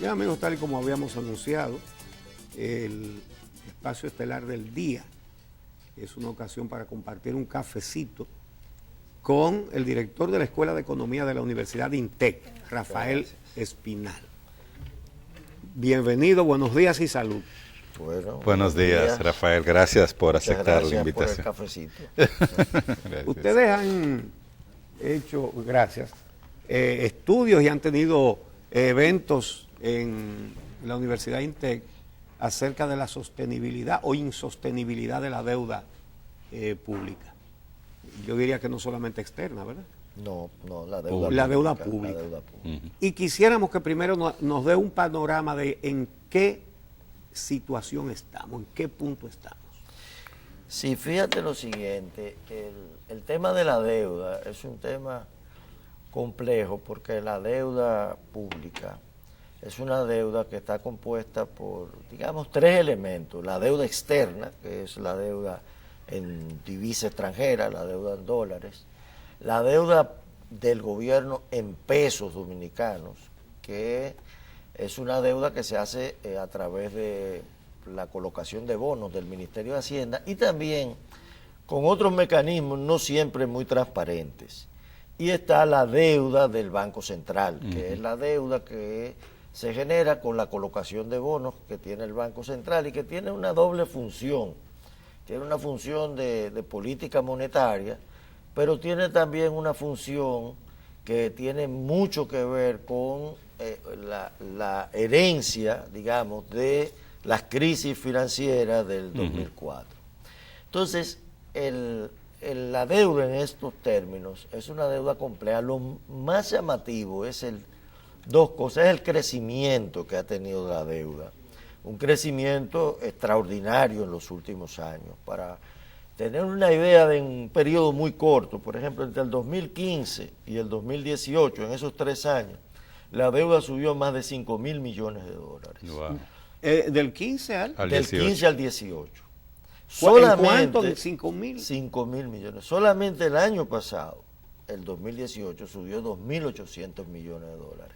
Bien, amigos, tal y como habíamos anunciado, el espacio estelar del día es una ocasión para compartir un cafecito con el director de la Escuela de Economía de la Universidad de INTEC, Rafael Espinal. Bienvenido, buenos días y salud. Bueno, buenos días, Rafael. Gracias por aceptar la invitación. Por el cafecito. Ustedes han hecho, gracias, estudios y han tenido eventos en la Universidad de INTEC acerca de la sostenibilidad o insostenibilidad de la deuda pública. Yo diría que no solamente externa, ¿verdad? No, la deuda pública. Y quisiéramos que primero nos dé un panorama de en qué situación estamos, en qué punto estamos. Sí, fíjate lo siguiente, el tema de la deuda es un tema complejo porque la deuda pública es una deuda que está compuesta por, digamos, tres elementos. La deuda externa, que es la deuda en divisa extranjera, la deuda en dólares, la deuda del gobierno en pesos dominicanos, que es una deuda que se hace a través de la colocación de bonos del Ministerio de Hacienda y también con otros mecanismos no siempre muy transparentes. Y está la deuda del Banco Central, que es la deuda que se genera con la colocación de bonos que tiene el Banco Central y que tiene una doble función. Tiene una función de política monetaria, pero tiene también una función que tiene mucho que ver con la herencia, digamos, de las crisis financieras del 2004. Entonces, la deuda en estos términos es una deuda compleja. Lo más llamativo es dos cosas, es el crecimiento que ha tenido la deuda. Un crecimiento extraordinario en los últimos años. Para tener una idea de un periodo muy corto, por ejemplo, entre el 2015 y el 2018, en esos 3 años, la deuda subió más de 5.000 millones de dólares. Wow. ¿Del 15 al? Del 15 al 18. Solamente, ¿cuánto? 5.000. 5.000 millones. Solamente el año pasado, el 2018, subió 2.800 millones de dólares.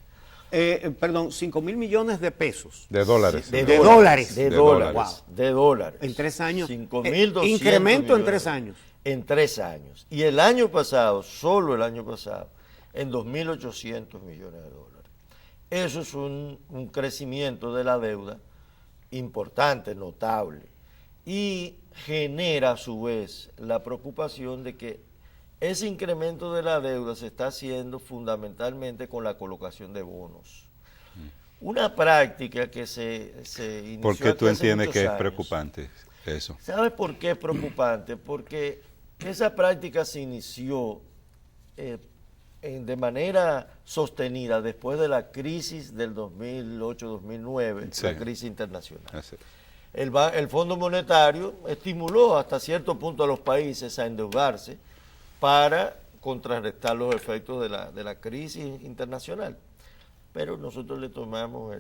Perdón, 5.000 millones de pesos. De dólares. De dólares. Wow. De dólares. En 3 años. 5.200 incremento en 3 años. En 3 años. Y el año pasado, solo el año pasado, en 2.800 millones de dólares. Eso es un crecimiento de la deuda importante, notable. Y genera a su vez la preocupación de que ese incremento de la deuda se está haciendo fundamentalmente con la colocación de bonos. Una práctica que se inició. ¿Por qué tú entiendes que es años. preocupante eso? ¿Sabes por qué es preocupante? Porque esa práctica se inició de manera sostenida después de la crisis del 2008-2009, sí, la crisis internacional. Sí. El Fondo Monetario estimuló hasta cierto punto a los países a endeudarse para contrarrestar los efectos de la crisis internacional. Pero nosotros le tomamos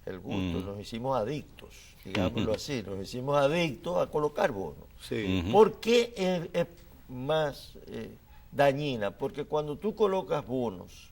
el gusto, nos hicimos adictos, digámoslo así, nos hicimos adictos a colocar bonos. Sí. ¿Por qué es más dañina? Porque cuando tú colocas bonos,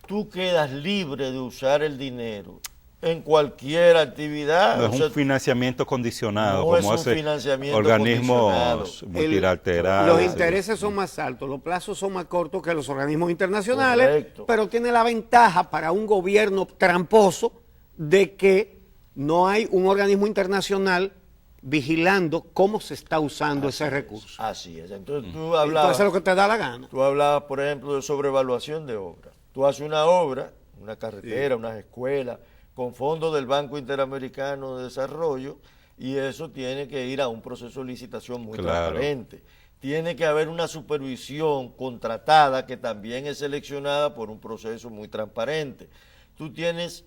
tú quedas libre de usar el dinero en cualquier actividad. No es un financiamiento condicionado, no como es un financiamiento organismos multilaterales. Los intereses son más altos, los plazos son más cortos que los organismos internacionales. Correcto. Pero tiene la ventaja para un gobierno tramposo de que no hay un organismo internacional vigilando cómo se está usando ese recurso. Así es. Entonces tú hablabas. Entonces es lo que te da la gana. Tú hablabas, por ejemplo, de sobrevaluación de obra. Tú haces una obra, una carretera, sí, unas escuelas, con fondos del Banco Interamericano de Desarrollo, y eso tiene que ir a un proceso de licitación muy transparente. Tiene que haber una supervisión contratada que también es seleccionada por un proceso muy transparente. Tú tienes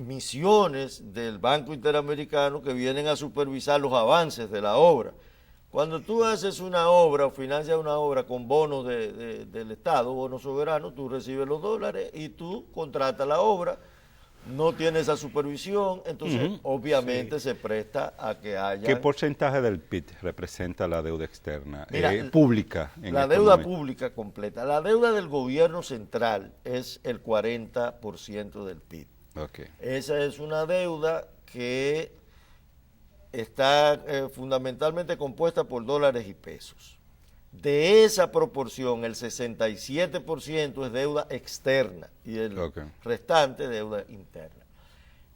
misiones del Banco Interamericano que vienen a supervisar los avances de la obra. Cuando tú haces una obra o financias una obra con bonos del Estado, bonos soberanos, tú recibes los dólares y tú contratas la obra. No tiene esa supervisión, entonces obviamente se presta a que haya... ¿Qué porcentaje del PIB representa la deuda externa pública? La deuda pública completa. La deuda del gobierno central es el 40% del PIB. Okay. Esa es una deuda que está fundamentalmente compuesta por dólares y pesos. De esa proporción, el 67% es deuda externa y el restante deuda interna.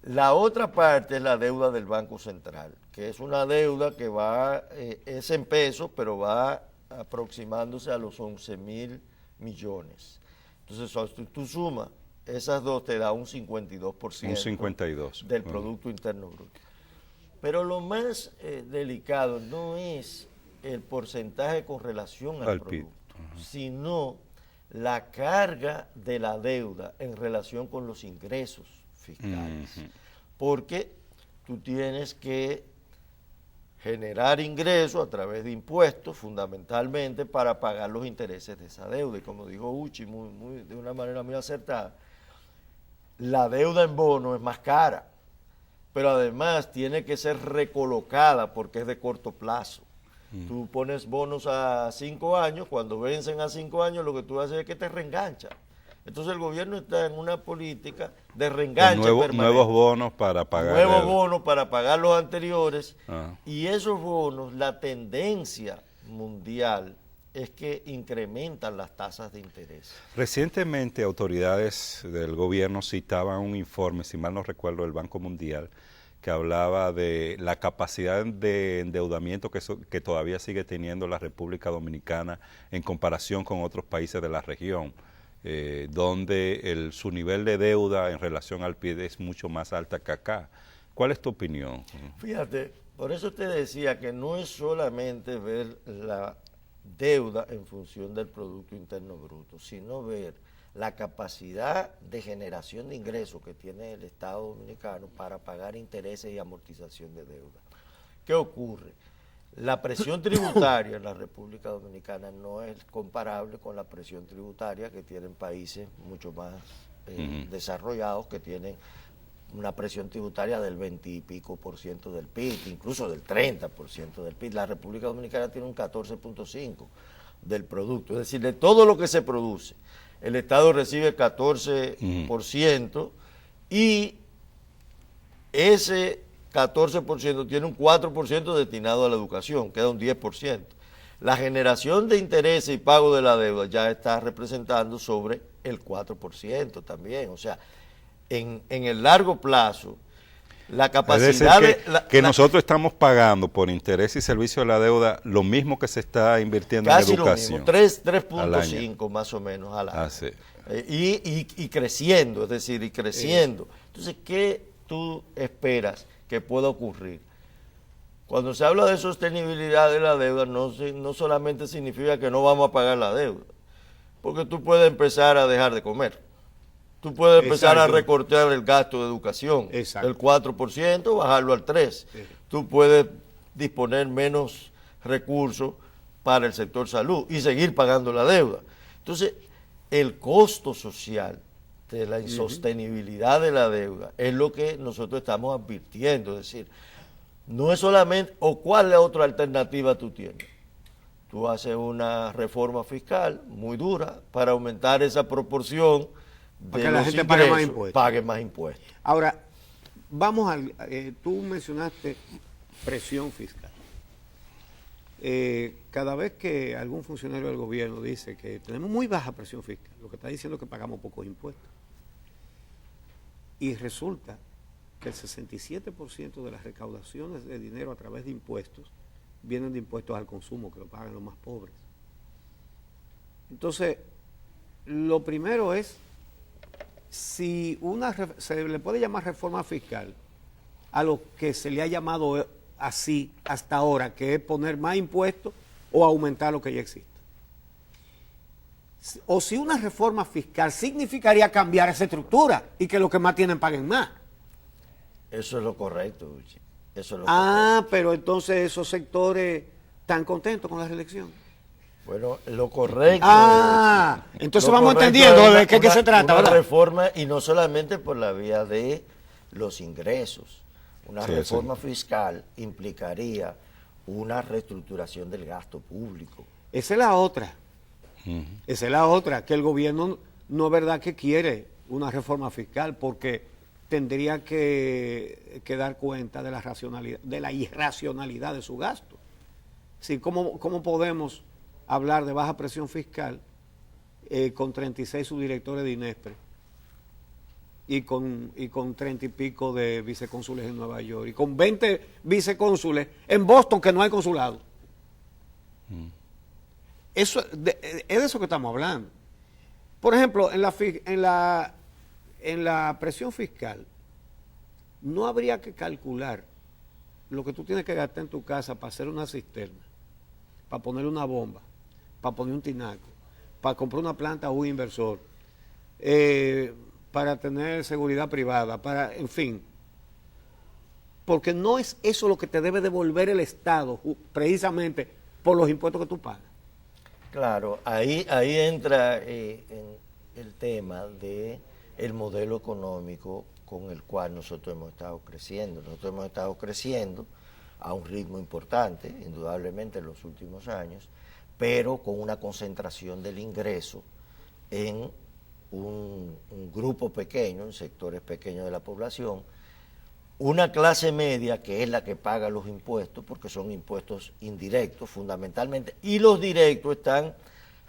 La otra parte es la deuda del Banco Central, que es una deuda que va, es en pesos, pero va aproximándose a los 11.000 millones. Entonces, si tú sumas esas dos, te da un 52%, un 52 del Producto Interno Bruto. Pero lo más delicado no es el porcentaje con relación al producto, sino la carga de la deuda en relación con los ingresos fiscales. Porque tú tienes que generar ingresos a través de impuestos, fundamentalmente para pagar los intereses de esa deuda. Y como dijo Uchi de una manera muy acertada, la deuda en bono es más cara, pero además tiene que ser recolocada porque es de corto plazo. Tú pones bonos a 5 años, cuando vencen a 5 años lo que tú haces es que te reengancha. Entonces el gobierno está en una política de reenganche permanente. Nuevos bonos para pagar. Nuevos bonos para pagar los anteriores. Y esos bonos, la tendencia mundial es que incrementan las tasas de interés. Recientemente autoridades del gobierno citaban un informe, si mal no recuerdo, del Banco Mundial, que hablaba de la capacidad de endeudamiento que todavía sigue teniendo la República Dominicana en comparación con otros países de la región, donde su nivel de deuda en relación al PIB es mucho más alta que acá. ¿Cuál es tu opinión? Fíjate, por eso te decía que no es solamente ver la deuda en función del Producto Interno Bruto, sino ver la capacidad de generación de ingresos que tiene el Estado Dominicano para pagar intereses y amortización de deuda. ¿Qué ocurre? La presión tributaria en la República Dominicana no es comparable con la presión tributaria que tienen países mucho más desarrollados, que tienen una presión tributaria del 20 y pico % del PIB, incluso del 30% del PIB. La República Dominicana tiene un 14.5% del producto, es decir, de todo lo que se produce, el Estado recibe 14% y ese 14% tiene un 4% destinado a la educación, queda un 10%. La generación de intereses y pago de la deuda ya está representando sobre el 4% también. O sea, en el largo plazo, la capacidad es decir, nosotros estamos pagando por interés y servicio de la deuda lo mismo que se está invirtiendo en educación. Casi lo mismo, 3.5 más o menos al año. Sí. Y creciendo, es decir, y creciendo. Entonces, ¿qué tú esperas que pueda ocurrir? Cuando se habla de sostenibilidad de la deuda, no solamente significa que no vamos a pagar la deuda, porque tú puedes empezar a dejar de comer. Tú puedes empezar a recortar el gasto de educación, el 4%, bajarlo al 3%. Tú puedes disponer menos recursos para el sector salud y seguir pagando la deuda. Entonces, el costo social de la insostenibilidad de la deuda es lo que nosotros estamos advirtiendo. Es decir, no es solamente, o cuál otra alternativa tú tienes. Tú haces una reforma fiscal muy dura para aumentar esa proporción para que la gente pague más impuestos. Pague más impuestos. Ahora, vamos al... tú mencionaste presión fiscal. Cada vez que algún funcionario del gobierno dice que tenemos muy baja presión fiscal, lo que está diciendo es que pagamos pocos impuestos. Y resulta que el 67% de las recaudaciones de dinero a través de impuestos vienen de impuestos al consumo, que lo pagan los más pobres. Entonces, lo primero es si se le puede llamar reforma fiscal a lo que se le ha llamado así hasta ahora, que es poner más impuestos o aumentar lo que ya existe. O si una reforma fiscal significaría cambiar esa estructura y que los que más tienen paguen más. Eso es lo correcto, Uchi. Eso es lo correcto. Pero entonces esos sectores están contentos con la reelección. Bueno, lo correcto. Entonces vamos entendiendo de qué se trata. Una reforma, y no solamente por la vía de los ingresos. Una reforma fiscal implicaría una reestructuración del gasto público. Esa es la otra. Esa es la otra, que el gobierno no es verdad que quiere una reforma fiscal, porque tendría que dar cuenta de la racionalidad, de la irracionalidad de su gasto. Sí, ¿cómo podemos hablar de baja presión fiscal con 36 subdirectores de INESPRE y con 30 y pico de vicecónsules en Nueva York y con 20 vicecónsules en Boston que no hay consulado? Eso, es de eso que estamos hablando. Por ejemplo, en la presión fiscal, no habría que calcular lo que tú tienes que gastar en tu casa para hacer una cisterna, para poner una bomba, para poner un tinaco, para comprar una planta o un inversor, para tener seguridad privada, en fin. Porque no es eso lo que te debe devolver el Estado, precisamente por los impuestos que tú pagas. Claro, ahí entra en el tema de el modelo económico con el cual nosotros hemos estado creciendo. Nosotros hemos estado creciendo a un ritmo importante, indudablemente en los últimos años, pero con una concentración del ingreso en un grupo pequeño, en sectores pequeños de la población, una clase media que es la que paga los impuestos, porque son impuestos indirectos fundamentalmente, y los directos están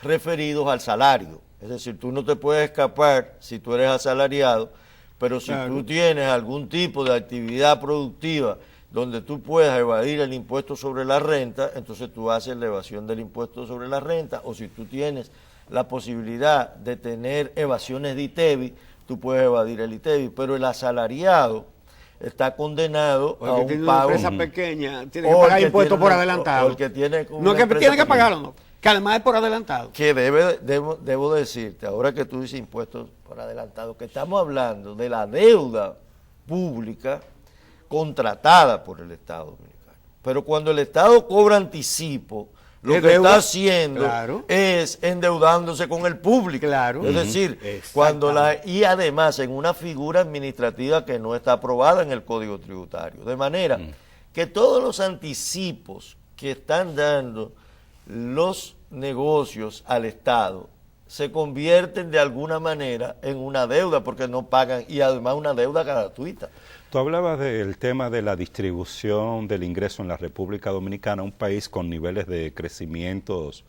referidos al salario. Es decir, tú no te puedes escapar si tú eres asalariado, pero si tú tienes algún tipo de actividad productiva donde tú puedas evadir el impuesto sobre la renta, entonces tú haces la evasión del impuesto sobre la renta, o si tú tienes la posibilidad de tener evasiones de ITEVI, tú puedes evadir el ITEVI, pero el asalariado está condenado a un pago. Una empresa pequeña tiene que pagar impuestos por adelantado. O el que tiene no es que tiene que pagarlo, no. Que además es por adelantado. Que debo decirte, ahora que tú dices impuestos por adelantado, que estamos hablando de la deuda pública contratada por el Estado Dominicano. Pero cuando el Estado cobra anticipo, lo que está haciendo es endeudándose con el público. Es decir, y además en una figura administrativa que no está aprobada en el Código Tributario. De manera que todos los anticipos que están dando los negocios al Estado se convierten de alguna manera en una deuda porque no pagan, y además una deuda gratuita. Tú hablabas del tema de la distribución del ingreso en la República Dominicana, un país con niveles de crecimientos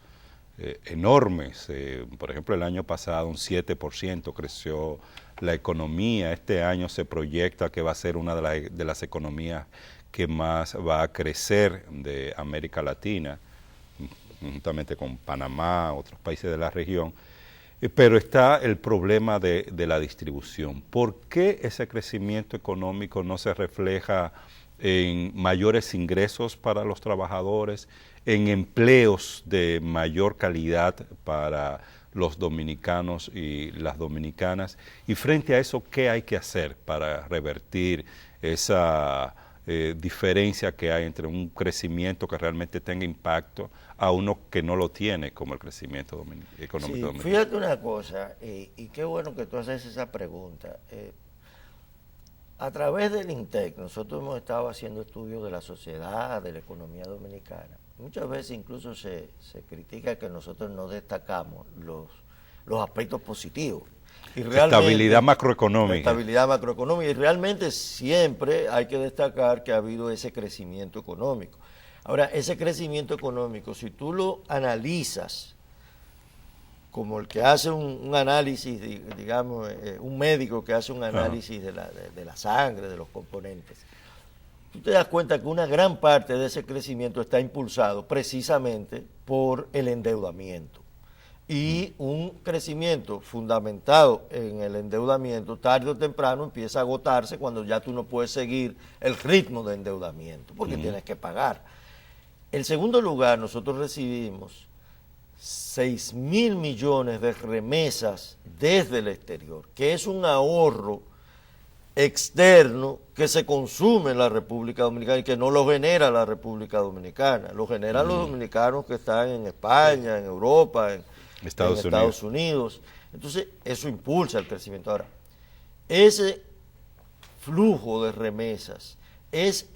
enormes. Por ejemplo, el año pasado un 7% creció la economía. Este año se proyecta que va a ser una de las economías que más va a crecer de América Latina, juntamente con Panamá, otros países de la región. Pero está el problema de la distribución. ¿Por qué ese crecimiento económico no se refleja en mayores ingresos para los trabajadores, en empleos de mayor calidad para los dominicanos y las dominicanas? Y frente a eso, ¿qué hay que hacer para revertir esa diferencia que hay entre un crecimiento que realmente tenga impacto a uno que no lo tiene, como el crecimiento económico dominicano? Fíjate una cosa, y qué bueno que tú haces esa pregunta. A través del INTEC, nosotros hemos estado haciendo estudios de la sociedad, de la economía dominicana. Muchas veces incluso se critica que nosotros no destacamos los aspectos positivos. Y estabilidad macroeconómica. Estabilidad macroeconómica. Y realmente siempre hay que destacar que ha habido ese crecimiento económico. Ahora, ese crecimiento económico, si tú lo analizas como el que hace un análisis, digamos, un médico que hace un análisis de la sangre, de los componentes, tú te das cuenta que una gran parte de ese crecimiento está impulsado precisamente por el endeudamiento. Y un crecimiento fundamentado en el endeudamiento, tarde o temprano empieza a agotarse cuando ya tú no puedes seguir el ritmo de endeudamiento, porque tienes que pagar. En segundo lugar, nosotros recibimos 6.000 millones de remesas desde el exterior, que es un ahorro externo que se consume en la República Dominicana y que no lo genera la República Dominicana, lo generan los dominicanos que están en España, en Europa, en Estados Unidos. Entonces, eso impulsa el crecimiento. Ahora, ese flujo de remesas es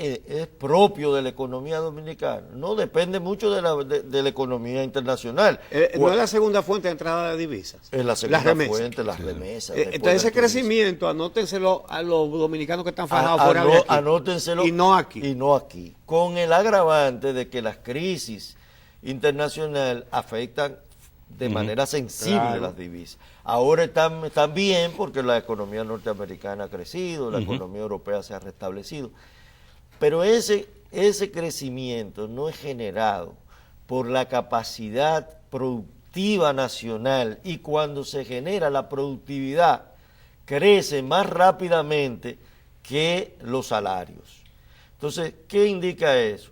propio de la economía dominicana. No depende mucho de la economía internacional. No es la segunda fuente de entrada de divisas. Es la segunda fuente, las remesas. Entonces ese crecimiento, anótenselo a los dominicanos que están fajados fuera de aquí. Anótenselo. Y no aquí. Y no aquí. Con el agravante de que las crisis internacionales afectan de manera sensible las divisas. Ahora están bien porque la economía norteamericana ha crecido, la economía europea se ha restablecido. Pero ese crecimiento no es generado por la capacidad productiva nacional, y cuando se genera la productividad crece más rápidamente que los salarios. Entonces, ¿qué indica eso?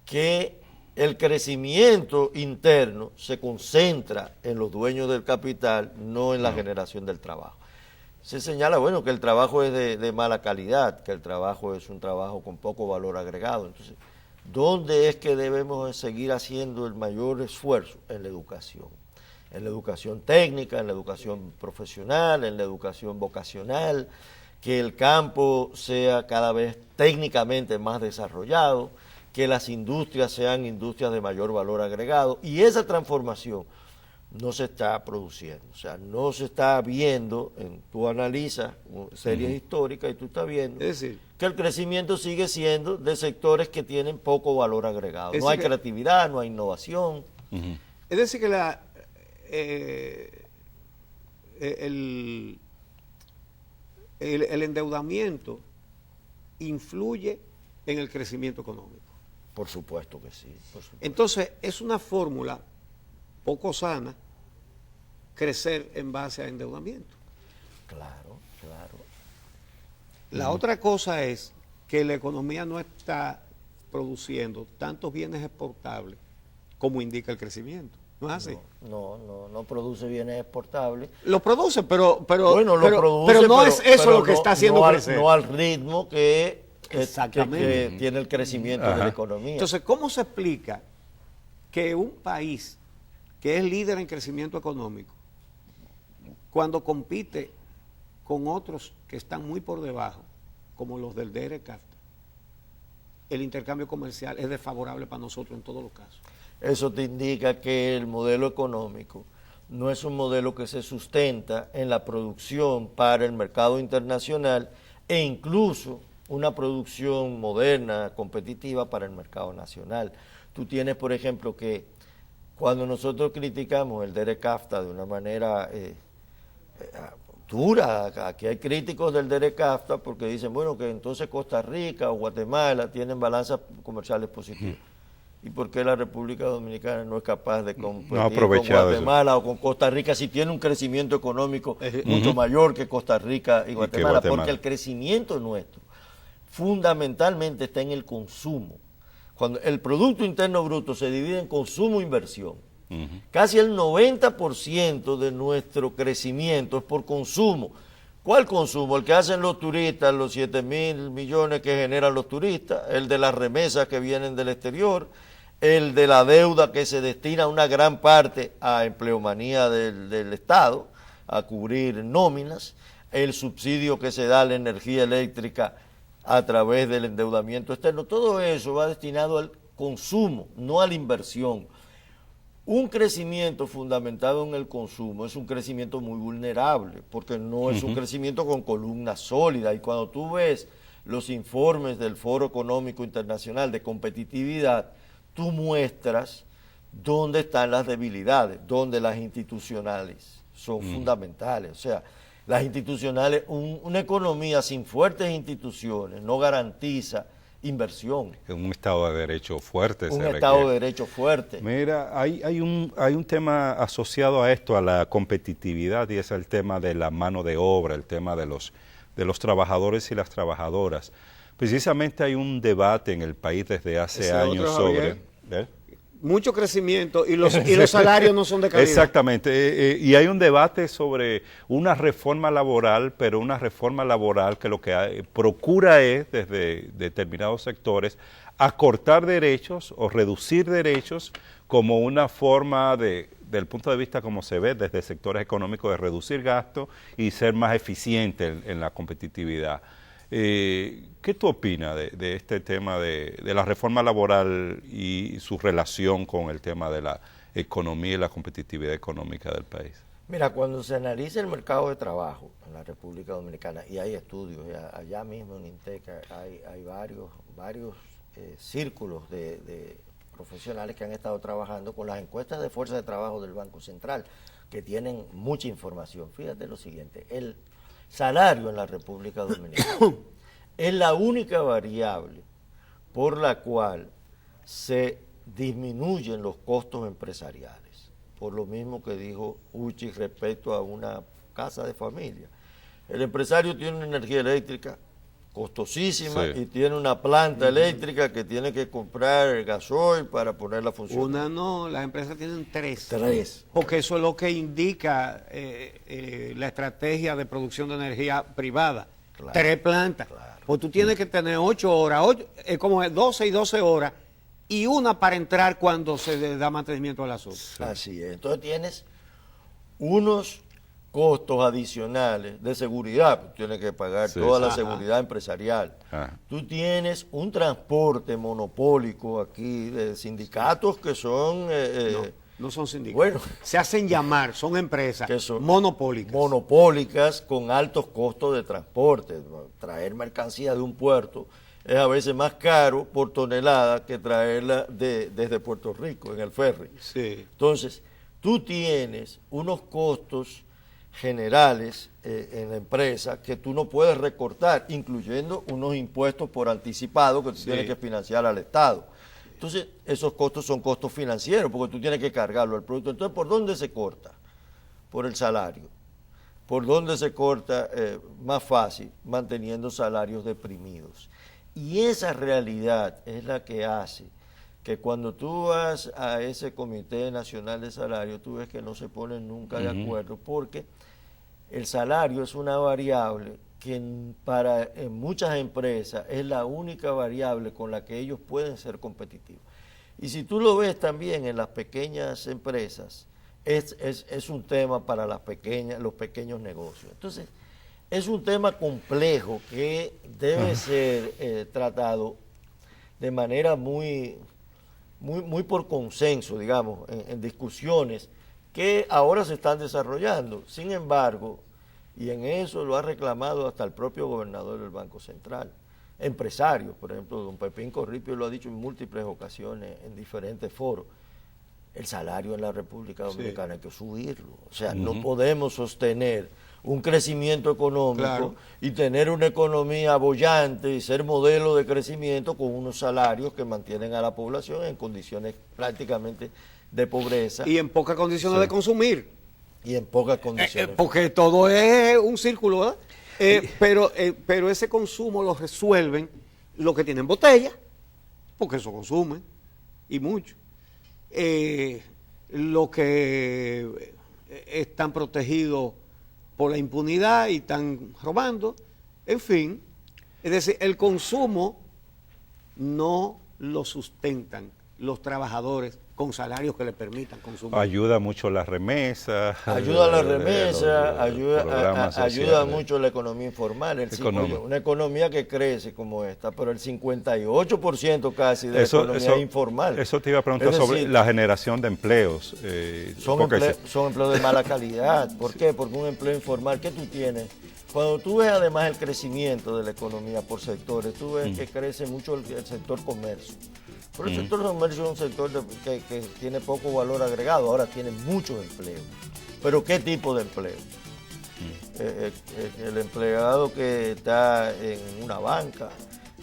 Que el crecimiento interno se concentra en los dueños del capital, no en la generación del trabajo. Se señala, bueno, que el trabajo es de mala calidad, que el trabajo es un trabajo con poco valor agregado. Entonces, ¿dónde es que debemos seguir haciendo el mayor esfuerzo? En la educación técnica, en la educación profesional, en la educación vocacional, que el campo sea cada vez técnicamente más desarrollado, que las industrias sean industrias de mayor valor agregado, y esa transformación no se está produciendo, o sea, no se está viendo. Tú analizas series históricas y tú estás viendo que el crecimiento sigue siendo de sectores que tienen poco valor agregado. No hay creatividad, no hay innovación. Es decir, que el endeudamiento influye en el crecimiento económico. Por supuesto que sí. Entonces, es una fórmula poco sana crecer en base a endeudamiento. Claro. La otra cosa es que la economía no está produciendo tantos bienes exportables como indica el crecimiento. ¿No es así? No produce bienes exportables. Lo produce, pero produce, no es eso lo que está haciendo crecer. No al ritmo que tiene el crecimiento de la economía. Entonces, ¿cómo se explica que un país que es líder en crecimiento económico, cuando compite con otros que están muy por debajo, como los del DERE-CAFTA, el intercambio comercial es desfavorable para nosotros en todos los casos? Eso te indica que el modelo económico no es un modelo que se sustenta en la producción para el mercado internacional, e incluso una producción moderna, competitiva para el mercado nacional. Tú tienes, por ejemplo, que cuando nosotros criticamos el DERE-CAFTA de una manera dura, aquí hay críticos del DERE-CAFTA porque dicen, bueno, que entonces Costa Rica o Guatemala tienen balanzas comerciales positivas. ¿Y por qué la República Dominicana no es capaz de competir con Guatemala o con Costa Rica si tiene un crecimiento económico mucho mayor que Costa Rica y Guatemala? Porque el crecimiento nuestro fundamentalmente está en el consumo. Cuando el Producto Interno Bruto se divide en consumo e inversión, casi el 90% de nuestro crecimiento es por consumo. ¿Cuál consumo? El que hacen los turistas, los 7.000 millones que generan los turistas, el de las remesas que vienen del exterior, el de la deuda que se destina una gran parte a empleomanía del Estado, a cubrir nóminas, el subsidio que se da a la energía eléctrica a través del endeudamiento externo. Todo eso va destinado al consumo, no a la inversión. Un crecimiento fundamentado en el consumo es un crecimiento muy vulnerable, porque no es un crecimiento con columna sólida. Y cuando tú ves los informes del Foro Económico Internacional de Competitividad, tú muestras dónde están las debilidades, dónde las institucionales son fundamentales. O sea, las institucionales, una economía sin fuertes instituciones no garantiza inversión. Un Estado de Derecho fuerte. Un Estado de Derecho fuerte. Mira, hay un tema asociado a esto, a la competitividad, y es el tema de la mano de obra, el tema de los trabajadores y las trabajadoras. Precisamente hay un debate en el país desde hace años sobre... Mucho crecimiento y los salarios no son de calidad. Exactamente, y hay un debate sobre una reforma laboral, pero una reforma laboral que lo que procura es, desde determinados sectores, acortar derechos o reducir derechos como una forma del punto de vista como se ve desde sectores económicos, de reducir gastos y ser más eficiente en la competitividad. ¿Qué tú opinas de este tema de la reforma laboral y su relación con el tema de la economía y la competitividad económica del país? Mira, cuando se analiza el mercado de trabajo en la República Dominicana, y hay estudios, allá mismo en Inteca hay varios círculos de profesionales que han estado trabajando con las encuestas de fuerza de trabajo del Banco Central, que tienen mucha información. Fíjate lo siguiente, el salario en la República Dominicana es la única variable por la cual se disminuyen los costos empresariales, por lo mismo que dijo Uchi respecto a una casa de familia. El empresario tiene una energía eléctrica costosísima y tiene una planta eléctrica que tiene que comprar gasoil para ponerla a funcionar. Una no, las empresas tienen tres. Tres. Porque eso es lo que indica la estrategia de producción de energía privada. Claro, 3 plantas. claro. Pues tú tienes que tener 8 horas, como 12 y 12 horas, y una para entrar cuando se le da mantenimiento al asunto. Así es. Entonces tienes unos costos adicionales de seguridad, tienes que pagar toda la seguridad empresarial. Tú tienes un transporte monopólico aquí de sindicatos que son... No son sindicatos. Bueno, se hacen llamar, son empresas que son monopólicas. Monopólicas con altos costos de transporte. Traer mercancía de un puerto es a veces más caro por tonelada que traerla desde Puerto Rico en el ferry. Sí. Entonces, tú tienes unos costos generales en la empresa que tú no puedes recortar, incluyendo unos impuestos por anticipado que tú tienes que financiar al Estado. Entonces, esos costos son costos financieros, porque tú tienes que cargarlo al producto. Entonces, ¿por dónde se corta? Por el salario. ¿Por dónde se corta más fácil? Manteniendo salarios deprimidos. Y esa realidad es la que hace que cuando tú vas a ese Comité Nacional de Salario, tú ves que no se ponen nunca de acuerdo, porque el salario es una variable que para muchas empresas es la única variable con la que ellos pueden ser competitivos. Y si tú lo ves también en las pequeñas empresas, es un tema para los pequeños negocios. Entonces, es un tema complejo que debe ser tratado de manera muy por consenso, digamos, en discusiones que ahora se están desarrollando. Sin embargo, y en eso lo ha reclamado hasta el propio gobernador del Banco Central, empresarios, por ejemplo, don Pepín Corripio lo ha dicho en múltiples ocasiones, en diferentes foros, el salario en la República Dominicana hay que subirlo. O sea, no podemos sostener un crecimiento económico y tener una economía boyante y ser modelo de crecimiento con unos salarios que mantienen a la población en condiciones prácticamente de pobreza. Y en pocas condiciones de consumir. Y en pocas condiciones. Porque todo es un círculo, ¿verdad? Pero ese consumo lo resuelven los que tienen botella, porque eso consumen, y mucho. Los que están protegidos por la impunidad y están robando, en fin. Es decir, el consumo no lo sustentan los trabajadores con salarios que les permitan consumir. Ayuda mucho la remesa. Ayuda la remesa, ayuda mucho la economía informal. Una economía que crece como esta, pero el 58% casi de la economía es informal. Eso te iba a preguntar sobre la generación de empleos. Son empleos de mala calidad. ¿Por qué? Porque un empleo informal, ¿qué tú tienes? Cuando tú ves además el crecimiento de la economía por sectores, tú ves que crece mucho el sector comercio. Pero el sector comercio es un sector que tiene poco valor agregado, ahora tiene muchos empleos. ¿Pero qué tipo de empleo? El empleado que está en una banca,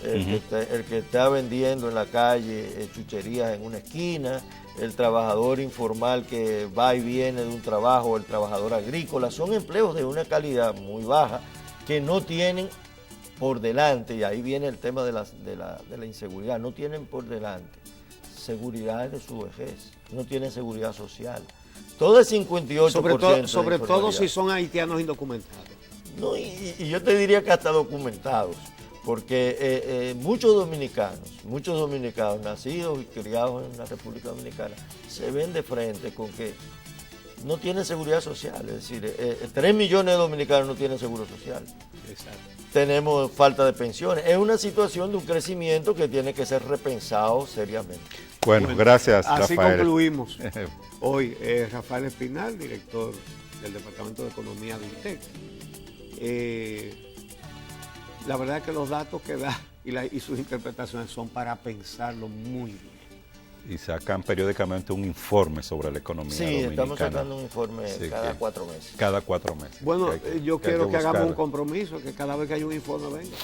el que está vendiendo en la calle chucherías en una esquina, el trabajador informal que va y viene de un trabajo, el trabajador agrícola, son empleos de una calidad muy baja que no tienen por delante, y ahí viene el tema de la inseguridad, no tienen por delante seguridad de su vejez, no tienen seguridad social. Todo el 58%. Sobre todo si son haitianos indocumentados. No, y yo te diría que hasta documentados, porque muchos dominicanos nacidos y criados en la República Dominicana se ven de frente con que no tienen seguridad social, es decir, 3 millones de dominicanos no tienen seguro social. Exacto. tenemos falta de pensiones. Es una situación de un crecimiento que tiene que ser repensado seriamente. Bueno, gracias, así Rafael. concluimos hoy. Rafael Espinal, director del Departamento de Economía de INTEC. La verdad es que los datos que da y sus interpretaciones son para pensarlo muy bien. Y sacan periódicamente un informe sobre la economía dominicana. Estamos sacando un informe Sí, cada 4 meses. Cada 4 meses. Bueno, yo quiero que hagamos un buscar. compromiso, que cada vez que haya un informe venga.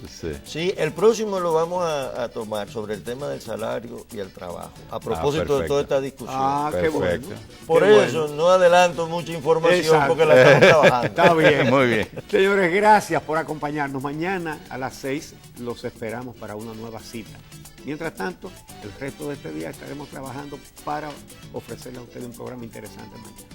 Sí. Sí, el próximo lo vamos a tomar sobre el tema del salario y el trabajo, a propósito de toda esta discusión. Qué bueno. Perfecto. Por Qué eso bueno. no adelanto mucha información Exacto. porque la estamos trabajando. Está bien. Muy bien. Señores, gracias por acompañarnos. Mañana a las 6 los esperamos para una nueva cita. Mientras tanto, el resto de este día estaremos trabajando para ofrecerle a ustedes un programa interesante mañana.